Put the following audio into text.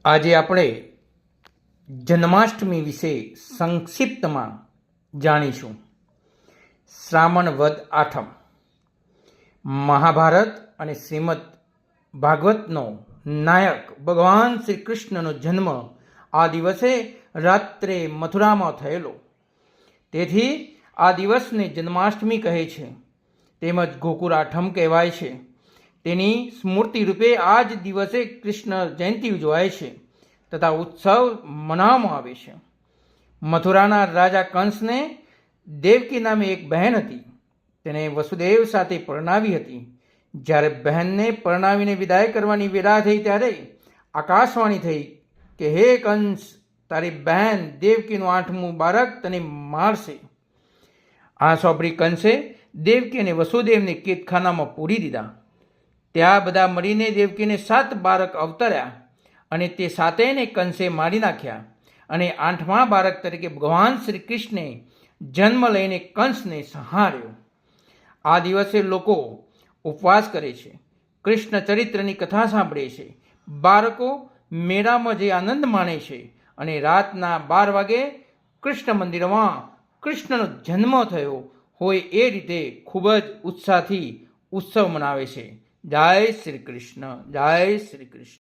આજે આપણે જન્માષ્ટમી વિશે સંક્ષિપ્તમાં જાણીશું. શ્રાવણ વદ આઠમ. મહાભારત અને શ્રીમદ ભાગવતનો નાયક ભગવાન શ્રી કૃષ્ણનો જન્મ આ દિવસે રાત્રે મથુરામાં થયેલો. તેથી આ દિવસને જન્માષ્ટમી કહે છે, તેમજ ગોકુળ આઠમ કહેવાય છે. તેની સ્મૃતિ રૂપે આ જ દિવસે કૃષ્ણ જયંતિ ઉજવાય છે તથા ઉત્સવ મનાવવામાં આવે છે. મથુરાના રાજા કંસને દેવકી નામે એક બહેન હતી. તેને વસુદેવ સાથે પરણાવી હતી. જ્યારે બહેનને પરણાવીને વિદાય કરવાની વેળા થઈ ત્યારે આકાશવાણી થઈ કે હે કંસ, તારી બહેન દેવકીનું 8મું બાળક તને મારશે. આ સાંભળી કંસે દેવકી અને વસુદેવને કેદખાનામાં પૂરી દીધા. ત્યાં બધા મળીને દેવકીને 7 બાળક અવતર્યા અને તે સાતેયને કંસે મારી નાખ્યા. અને 8મા બાળક તરીકે ભગવાન શ્રી કૃષ્ણે જન્મ લઈને કંસને સંહાર્યો. આ દિવસે લોકો ઉપવાસ કરે છે, કૃષ્ણ ચરિત્રની કથા સાંભળે છે, બાળકો મેળામાં જઈ આનંદ માણે છે અને રાતના 12 વાગે કૃષ્ણ મંદિરમાં કૃષ્ણનો જન્મ થયો હોય એ રીતે ખૂબ જ ઉત્સાહથી ઉત્સવ મનાવે છે. જય શ્રી કૃષ્ણ, જય શ્રી કૃષ્ણ.